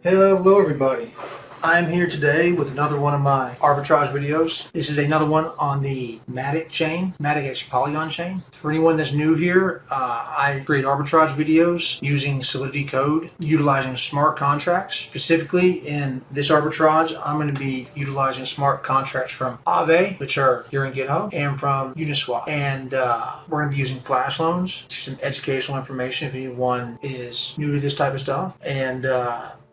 Hello everybody, I'm here today with another one of my arbitrage videos. This is another one on the MATIC chain, MATIC actually Polygon chain. For anyone that's new here, I create arbitrage videos using Solidity code, utilizing smart contracts. Specifically in this arbitrage, I'm going to be utilizing smart contracts from Aave, which are here in GitHub, and from Uniswap. And we're going to be using flash loans, some educational information if anyone is new to this type of stuff. And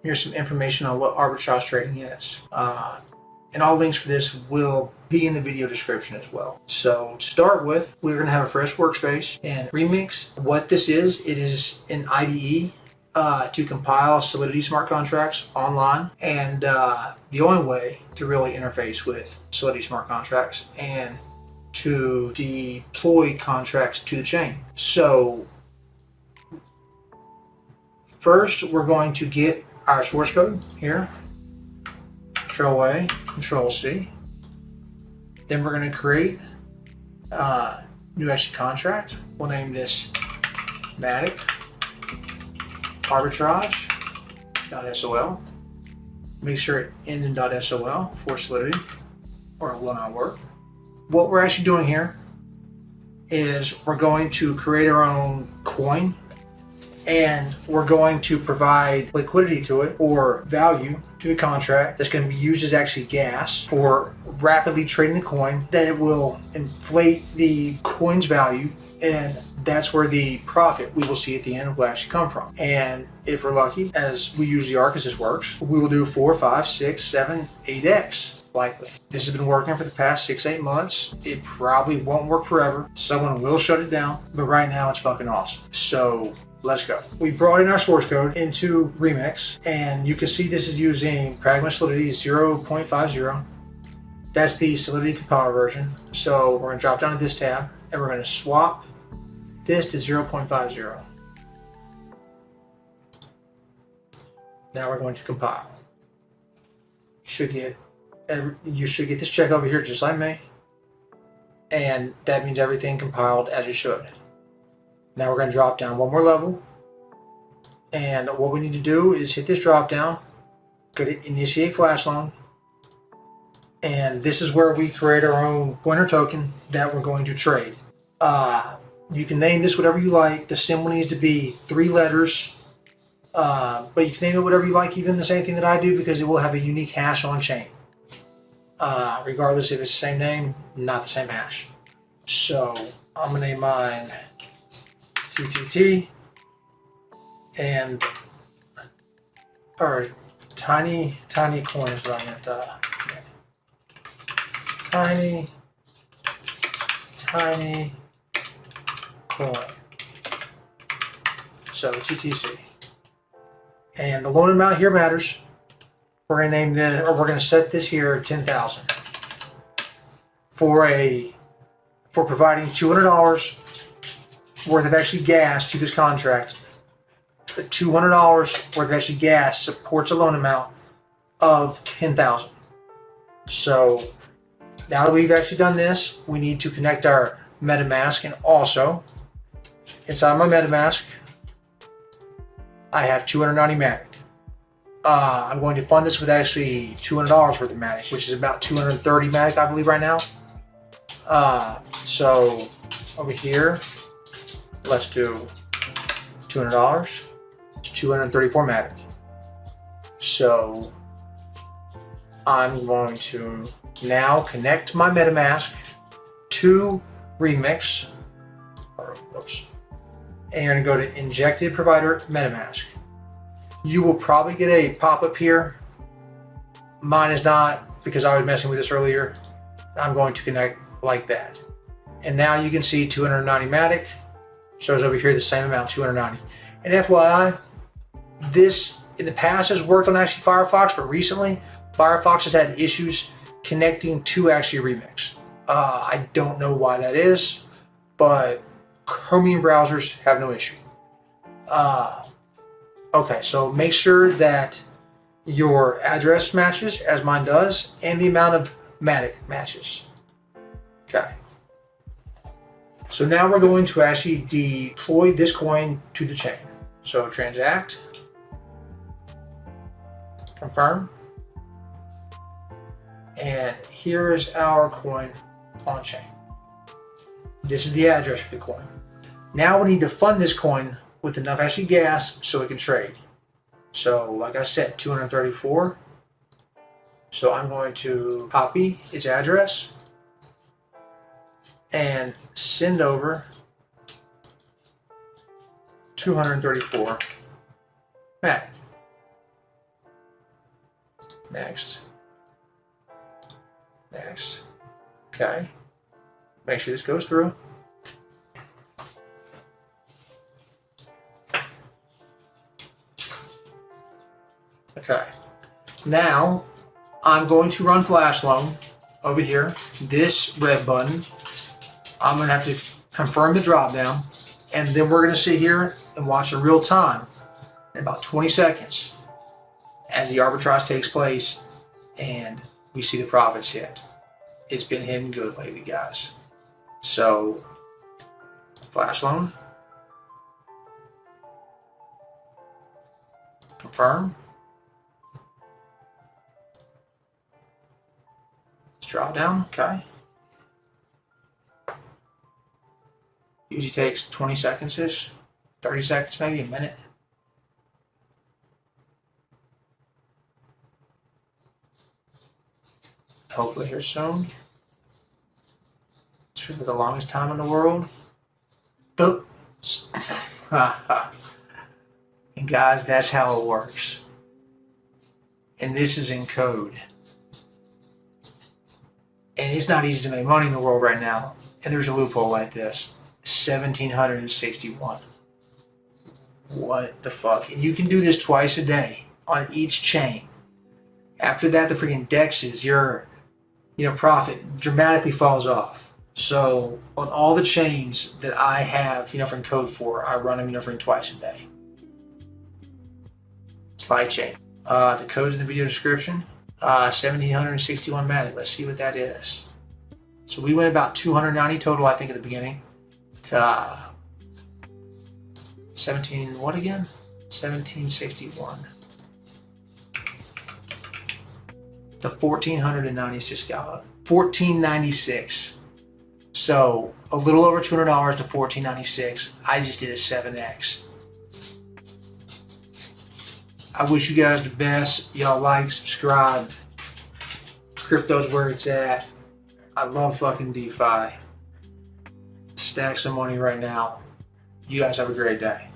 here's some information on what arbitrage trading is. And all links for this will be in the video description as well. So to start with, we're going to have a fresh workspace and Remix. What this is, it is an IDE to compile Solidity smart contracts online. And the only way to really interface with Solidity smart contracts and to deploy contracts to the chain. So first, we're going to get our source code here, Control-A, Control-C. Then we're going to create a new actually contract. We'll name this MATIC Arbitrage.sol. Make sure it ends in .sol for Solidity, or it will not work. What we're actually doing here is we're going to create our own coin, and we're going to provide liquidity to it, or value to the contract that's going to be used as actually gas for rapidly trading the coin. Then it will inflate the coin's value, and that's where the profit we will see at the end will actually come from. And if we're lucky, as we usually are because this works, we will do 4, 5, 6, 7, 8x. Likely. This has been working for the past 6-8 months. It probably won't work forever. Someone will shut it down, but right now it's fucking awesome. So let's go. We brought in our source code into Remix, and you can see this is using Pragma Solidity 0.50. That's the Solidity compiler version. So we're going to drop down to this tab, and we're going to swap this to 0.50. Now we're going to compile. You should get this check over here just like me, and that means everything compiled as it should. Now we're going to drop down one more level, and what we need to do is hit this drop down, go to initiate flash loan, and this is where we create our own pointer token that we're going to trade. You can name this whatever you like. The symbol needs to be 3 letters, but you can name it whatever you like, even the same thing that I do, because it will have a unique hash on chain. Regardless if it's the same name, not the same hash. So I'm going to name mine TTT, and or tiny coin is what I meant. Tiny coin. So TTC, and the loan amount here matters. We're going to name this, or we're going to set this here 10,000 for providing $200 worth of actually gas to this contract. The $200 worth of actually gas supports a loan amount of 10,000. So now that we've actually done this, we need to connect our MetaMask, and also inside my MetaMask, I have 290 MATIC. I'm going to fund this with actually $200 worth of MATIC, which is about 230 MATIC, I believe, right now. So over here, let's do $200. It's 234 MATIC. So I'm going to now connect my MetaMask to Remix. And you're going to go to Injected Provider MetaMask. You will probably get a pop-up here. Mine is not, because I was messing with this earlier. I'm going to connect like that. And now you can see 290 MATIC. Shows over here the same amount, 290. And FYI, this in the past has worked on actually Firefox, but recently Firefox has had issues connecting to actually Remix. I don't know why that is, but Chromium browsers have no issue. Okay, so make sure that your address matches, as mine does, and the amount of MATIC matches. Okay. So now we're going to actually deploy this coin to the chain. So transact, Confirm. And here is our coin on chain. This is the address for the coin. Now we need to fund this coin with enough actually gas so it can trade. So like I said, 234. So I'm going to copy its address and send over 234 MATIC. Next. Next. Okay. Make sure this goes through. Okay. Now I'm going to run flash loan over here. This red button. I'm going to have to confirm the drop down, and then we're going to sit here and watch in real time in about 20 seconds as the arbitrage takes place and we see the profits hit. It's been hitting good lately, guys. So, flash loan. Confirm. Let's drop down, okay. Usually takes 20 seconds-ish, 30 seconds, maybe a minute. Hopefully here soon. It's for the longest time in the world. Boop. And guys, that's how it works. And this is in code. And it's not easy to make money in the world right now. And there's a loophole like this. 1,761. What the fuck? And you can do this twice a day on each chain. After that, the freaking dexes, your profit dramatically falls off. So on all the chains that I have, from code for, I run them, freaking twice a day. Slide chain. The code's in the video description. 1,761 MATIC. Let's see what that is. So we went about 290 total, I think, at the beginning. To 17, what again? 1,761. The 1,496 got 1,496. So a little over $200 to 1,496. I just did a 7x. I wish you guys the best. Y'all like, subscribe. Crypto's where it's at. I love fucking DeFi. Stack some money right now. You guys have a great day.